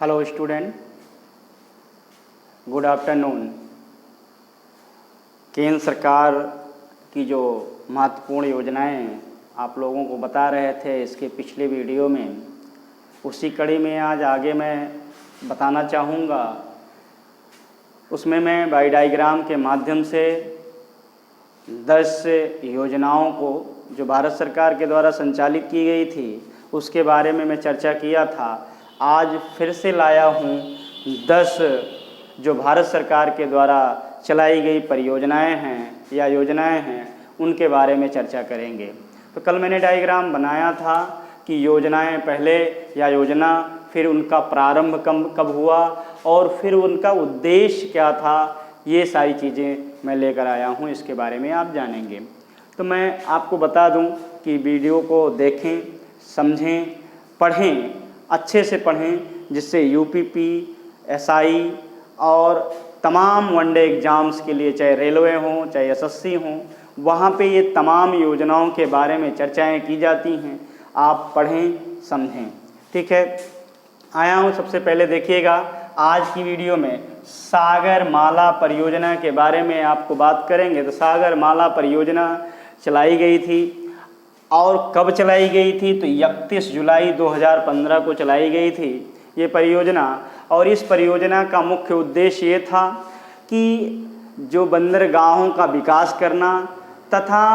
Hello student, good afternoon. केंद्र सरकार की जो महत्वपूर्ण योजनाएं आप लोगों को बता रहे थे इसके पिछले वीडियो में, उसी कड़ी में आज आगे मैं बताना चाहूँगा। उसमें मैं बाई डायग्राम के माध्यम से 10 योजनाओं को जो भारत सरकार के द्वारा संचालित की गई थी उसके बारे में मैं चर्चा किया था। आज फिर से लाया हूँ 10 जो भारत सरकार के द्वारा चलाई गई परियोजनाएं हैं या योजनाएं हैं, उनके बारे में चर्चा करेंगे। तो कल मैंने डायग्राम बनाया था कि योजनाएं पहले या योजना, फिर उनका प्रारंभ कब हुआ और फिर उनका उद्देश्य क्या था, ये सारी चीज़ें मैं लेकर आया हूँ। इसके बारे में आप जानेंगे। तो मैं आपको बता दूं कि वीडियो को देखें, समझें, पढ़ें, अच्छे से पढ़ें, जिससे यूपीपी, एसआई और तमाम वनडे एग्ज़ाम्स के लिए, चाहे रेलवे हों चाहे एसएससी हों, वहाँ पे ये तमाम योजनाओं के बारे में चर्चाएं की जाती हैं। आप पढ़ें, समझें। ठीक है, आया हूँ। सबसे पहले देखिएगा, आज की वीडियो में सागर माला परियोजना के बारे में आपको बात करेंगे। तो सागर माला परियोजना चलाई गई थी और कब चलाई गई थी? तो 31 जुलाई 2015 को चलाई गई थी ये परियोजना। और इस परियोजना का मुख्य उद्देश्य ये था कि जो बंदरगाहों का विकास करना तथा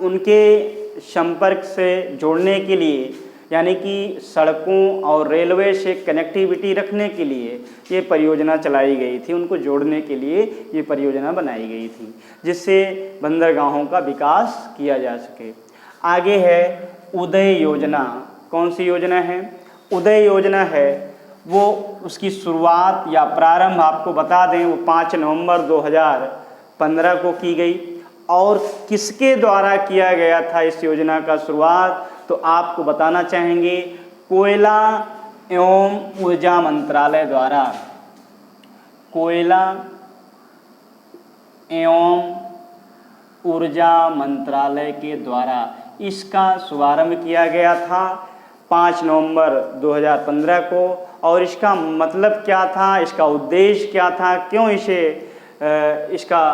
उनके संपर्क से जोड़ने के लिए, यानी कि सड़कों और रेलवे से कनेक्टिविटी रखने के लिए ये परियोजना चलाई गई थी। उनको जोड़ने के लिए ये परियोजना बनाई गई थी, जिससे बंदरगाहों का विकास किया जा सके। आगे है उदय योजना। कौन सी योजना है? उदय योजना है। वो उसकी शुरुआत या प्रारंभ आपको बता दें, वो 5 नवंबर 2015 को की गई। और किसके द्वारा किया गया था इस योजना का शुरुआत? तो आपको बताना चाहेंगे, कोयला एवं ऊर्जा मंत्रालय द्वारा। कोयला एवं ऊर्जा मंत्रालय के द्वारा इसका शुभारंभ किया गया था 5 नवंबर 2015 को। और इसका मतलब क्या था, इसका उद्देश्य क्या था, क्यों इसका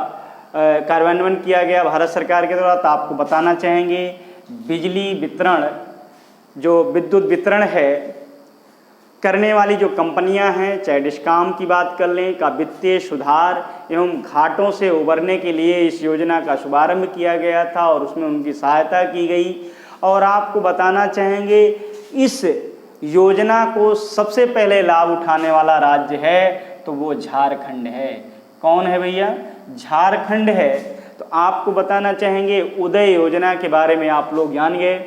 कार्यान्वयन किया गया भारत सरकार के द्वारा, तो आपको बताना चाहेंगे। बिजली वितरण, जो विद्युत वितरण है करने वाली जो कंपनियां हैं, चाहे डिस्कॉम की बात कर लें, का वित्तीय सुधार एवं घाटों से उबरने के लिए इस योजना का शुभारंभ किया गया था और उसमें उनकी सहायता की गई। और आपको बताना चाहेंगे, इस योजना को सबसे पहले लाभ उठाने वाला राज्य है तो वो झारखंड है। कौन है भैया? झारखंड है। तो आपको बताना चाहेंगे, उदय योजना के बारे में आप लोग जान गए।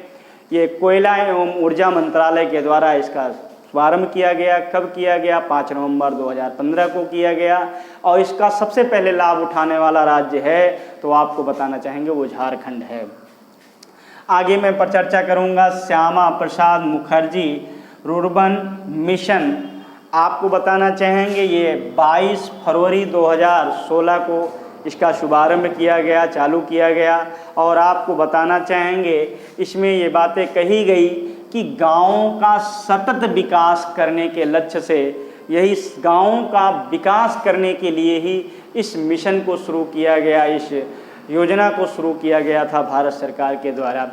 ये कोयला एवं ऊर्जा मंत्रालय के द्वारा इसका शुभारंभ किया गया। कब किया गया? 5 नवंबर 2015 को किया गया। और इसका सबसे पहले लाभ उठाने वाला राज्य है तो आपको बताना चाहेंगे वो झारखंड है। आगे मैं पर चर्चा करूंगा श्यामा प्रसाद मुखर्जी रुर्बन मिशन। आपको बताना चाहेंगे, ये 22 फरवरी 2016 को इसका शुभारंभ किया गया, चालू किया गया। और आपको बताना चाहेंगे, इसमें ये बातें कही गई कि गाँवों का सतत विकास करने के लक्ष्य से, यही गाँवों का विकास करने के लिए ही इस मिशन को शुरू किया गया, इस योजना को शुरू किया गया था भारत सरकार के द्वारा।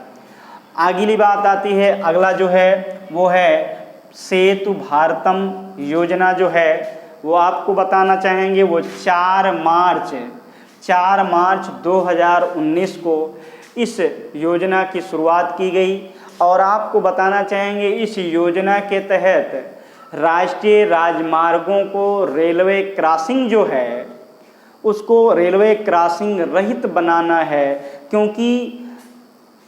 अगली बात आती है, अगला जो है वो है सेतु भारतम योजना। जो है वो आपको बताना चाहेंगे, वो 4 मार्च 2019 को इस योजना की शुरुआत की गई। और आपको बताना चाहेंगे, इस योजना के तहत राष्ट्रीय राजमार्गों को रेलवे क्रॉसिंग जो है उसको रेलवे क्रॉसिंग रहित बनाना है, क्योंकि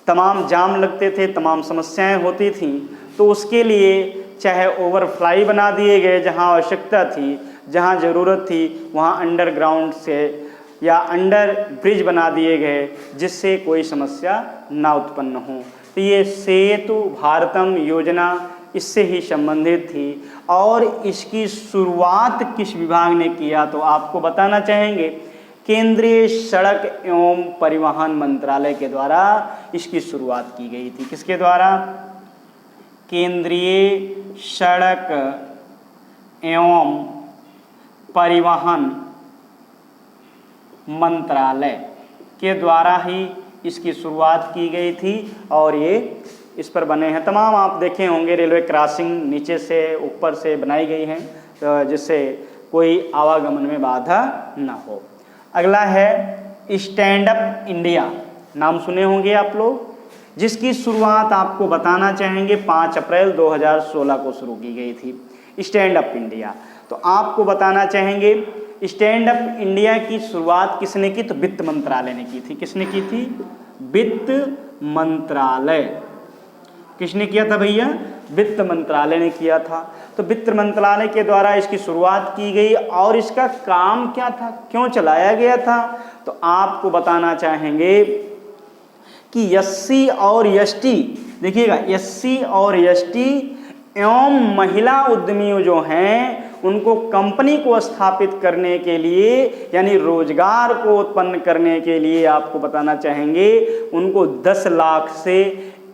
तमाम जाम लगते थे, तमाम समस्याएं होती थीं। तो उसके लिए चाहे ओवरफ्लाई बना दिए गए जहां आवश्यकता थी, जहां ज़रूरत थी वहां अंडरग्राउंड से या अंडर ब्रिज बना दिए गए, जिससे कोई समस्या ना उत्पन्न हो। तो ये सेतु भारतम योजना इससे ही संबंधित थी। और इसकी शुरुआत किस विभाग ने किया? तो आपको बताना चाहेंगे, केंद्रीय सड़क एवं परिवहन मंत्रालय के द्वारा इसकी शुरुआत की गई थी। किसके द्वारा? केंद्रीय सड़क एवं परिवहन मंत्रालय के द्वारा ही इसकी शुरुआत की गई थी और ये इस पर बने हैं। तमाम आप देखे होंगे रेलवे क्रॉसिंग नीचे से ऊपर से बनाई गई हैं जिससे कोई आवागमन में बाधा न हो। अगला है स्टैंड अप इंडिया, नाम सुने होंगे आप लोग, जिसकी शुरुआत आपको बताना चाहेंगे 5 अप्रैल 2016 को शुरू की गई थी। स्टैंड अप इंडिया, तो आपको बताना चाहेंगे स्टैंड अप इंडिया की शुरुआत किसने की? तो वित्त मंत्रालय ने की थी। किसने की थी? वित्त मंत्रालय। किसने किया था भैया? वित्त मंत्रालय ने किया था। तो वित्त मंत्रालय के द्वारा इसकी शुरुआत की गई और इसका काम क्या था, क्यों चलाया गया था? तो आपको बताना चाहेंगे कि एससी और एसटी, देखिएगा एससी और एसटी एवं महिला उद्यमी जो हैं उनको कंपनी को स्थापित करने के लिए यानी रोजगार को उत्पन्न करने के लिए आपको बताना चाहेंगे उनको 10 लाख से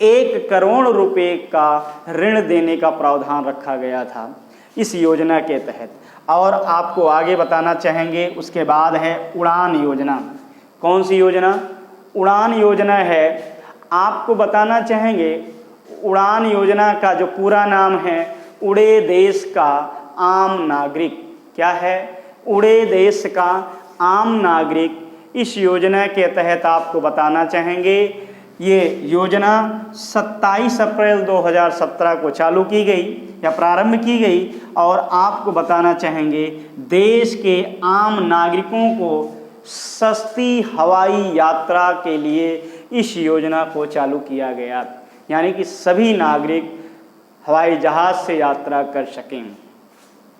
1 करोड़ रुपए का ऋण देने का प्रावधान रखा गया था इस योजना के तहत। और आपको आगे बताना चाहेंगे उसके बाद है उड़ान योजना। कौन सी योजना? उड़ान योजना है। आपको बताना चाहेंगे उड़ान योजना का जो पूरा नाम है उड़े देश का आम नागरिक। क्या है? उड़े देश का आम नागरिक। इस योजना के तहत आपको बताना चाहेंगे ये योजना 27 अप्रैल 2017 को चालू की गई या प्रारंभ की गई और आपको बताना चाहेंगे देश के आम नागरिकों को सस्ती हवाई यात्रा के लिए इस योजना को चालू किया गया, यानी कि सभी नागरिक हवाई जहाज से यात्रा कर सकें।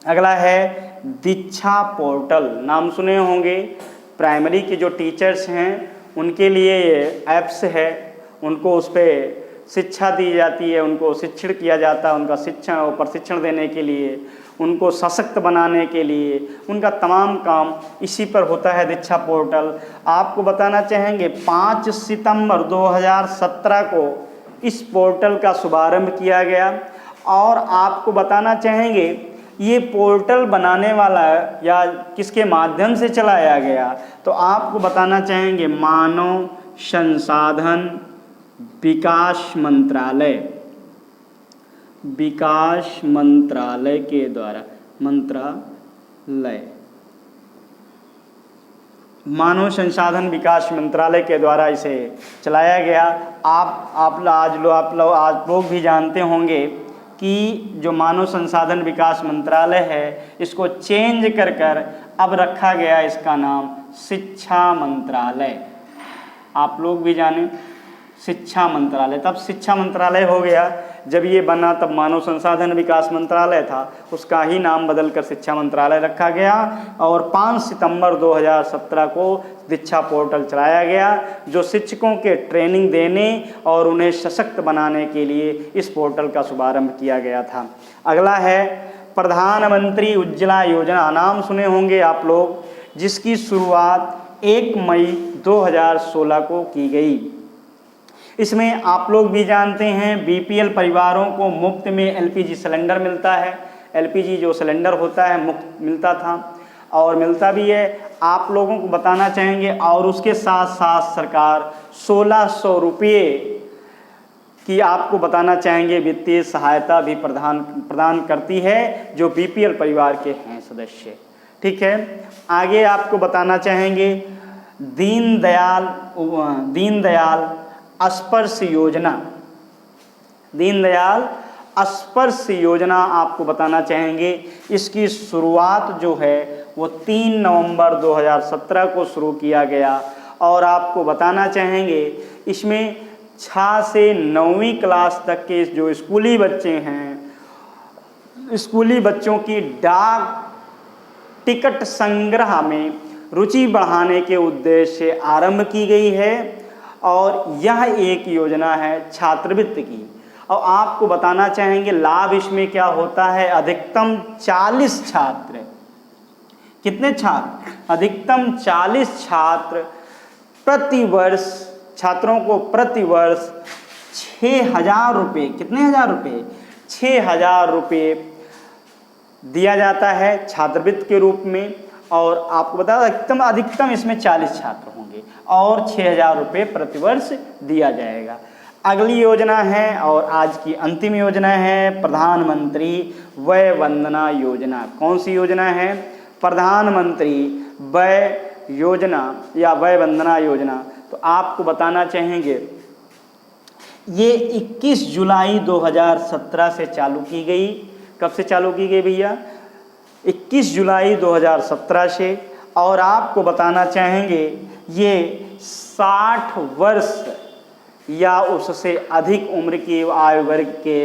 अगला है दीक्षा पोर्टल, नाम सुने होंगे। प्राइमरी के जो टीचर्स हैं उनके लिए ये ऐप्स है, उनको उस पर शिक्षा दी जाती है, उनको शिक्षण किया जाता है, उनका शिक्षण और प्रशिक्षण देने के लिए, उनको सशक्त बनाने के लिए उनका तमाम काम इसी पर होता है दीक्षा पोर्टल। आपको बताना चाहेंगे 5 सितंबर 2017 को इस पोर्टल का शुभारंभ किया गया और आपको बताना चाहेंगे ये पोर्टल बनाने वाला या किसके माध्यम से चलाया गया? तो आपको बताना चाहेंगे मानव संसाधन विकास मंत्रालय के द्वारा मानव संसाधन विकास मंत्रालय के द्वारा इसे चलाया गया। आप लोग भी जानते होंगे कि जो मानव संसाधन विकास मंत्रालय है इसको चेंज कर अब रखा गया इसका नाम शिक्षा मंत्रालय। आप लोग भी जाने शिक्षा मंत्रालय, तब शिक्षा मंत्रालय हो गया। जब ये बना तब मानव संसाधन विकास मंत्रालय था, उसका ही नाम बदलकर शिक्षा मंत्रालय रखा गया और 5 सितंबर 2017 को दीक्षा पोर्टल चलाया गया जो शिक्षकों के ट्रेनिंग देने और उन्हें सशक्त बनाने के लिए इस पोर्टल का शुभारंभ किया गया था। अगला है प्रधानमंत्री उज्ज्वला योजना, नाम सुने होंगे आप लोग, जिसकी शुरुआत 1 मई 2016 को की गई। इसमें आप लोग भी जानते हैं बीपीएल परिवारों को मुफ्त में एलपीजी सिलेंडर मिलता है। एलपीजी जो सिलेंडर होता है मुफ्त मिलता था और मिलता भी है। आप लोगों को बताना चाहेंगे और उसके साथ साथ सरकार 1600 रुपये की आपको बताना चाहेंगे वित्तीय सहायता भी प्रदान करती है जो बीपीएल परिवार के हैं सदस्य। ठीक है, आगे आपको बताना चाहेंगे दीनदयाल स्पर्श योजना। दीनदयाल स्पर्श योजना आपको बताना चाहेंगे इसकी शुरुआत जो है वो 3 नवंबर 2017 को शुरू किया गया और आपको बताना चाहेंगे इसमें 6 से 9वीं क्लास तक के जो स्कूली बच्चे हैं, स्कूली बच्चों की डाक टिकट संग्रह में रुचि बढ़ाने के उद्देश्य से आरंभ की गई है और यह एक योजना है छात्रवृत्ति की। और आपको बताना चाहेंगे लाभ इसमें क्या होता है, अधिकतम 40 छात्र, कितने छात्र? अधिकतम 40 छात्र प्रतिवर्ष, छात्रों को प्रतिवर्ष 6,000 रुपये, कितने हज़ार रुपये? 6,000 रुपये दिया जाता है छात्रवृत्ति के रूप में। और आपको बता अधिकतम इसमें 40 छात्र होंगे और 6,000 रुपये प्रतिवर्ष दिया जाएगा। अगली योजना है और आज की अंतिम योजना है प्रधानमंत्री वय वंदना योजना। कौन सी योजना है? प्रधानमंत्री वय योजना या वय वंदना योजना। तो आपको बताना चाहेंगे ये 21 जुलाई 2017 से चालू की गई। कब से चालू की गई भैया? 21 जुलाई 2017 से। और आपको बताना चाहेंगे ये 60 वर्ष या उससे अधिक उम्र की आयु वर्ग के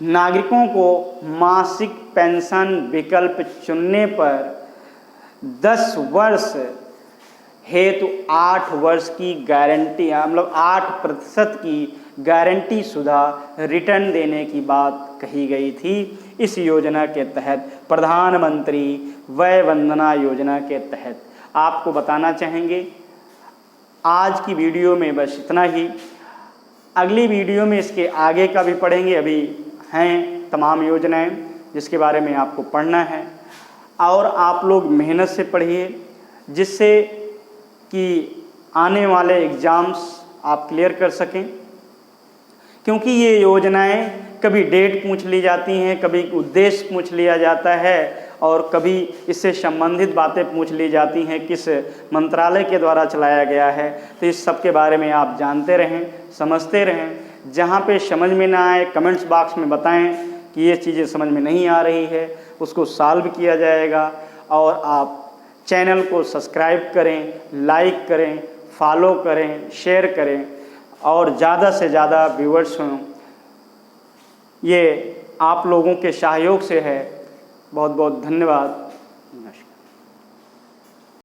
नागरिकों को मासिक पेंशन विकल्प चुनने पर 10 वर्ष हेतु 8 वर्ष की गारंटी, मतलब 8% की गारंटी शुदा रिटर्न देने की बात कही गई थी इस योजना के तहत, प्रधानमंत्री वय वंदना योजना के तहत। आपको बताना चाहेंगे आज की वीडियो में बस इतना ही। अगली वीडियो में इसके आगे का भी पढ़ेंगे। अभी हैं तमाम योजनाएं जिसके बारे में आपको पढ़ना है और आप लोग मेहनत से पढ़िए जिससे कि आने वाले एग्ज़ाम्स आप क्लियर कर सकें। क्योंकि ये योजनाएं कभी डेट पूछ ली जाती हैं, कभी उद्देश्य पूछ लिया जाता है और कभी इससे संबंधित बातें पूछ ली जाती हैं किस मंत्रालय के द्वारा चलाया गया है। तो इस सब के बारे में आप जानते रहें, समझते रहें। जहाँ पे समझ में ना आए कमेंट्स बॉक्स में बताएं कि ये चीज़ें समझ में नहीं आ रही है, उसको सॉल्व किया जाएगा। और आप चैनल को सब्सक्राइब करें, लाइक करें, फॉलो करें, शेयर करें और ज़्यादा से ज़्यादा व्यूअर्स हों। ये आप लोगों के सहयोग से है। बहुत बहुत धन्यवाद। नमस्कार।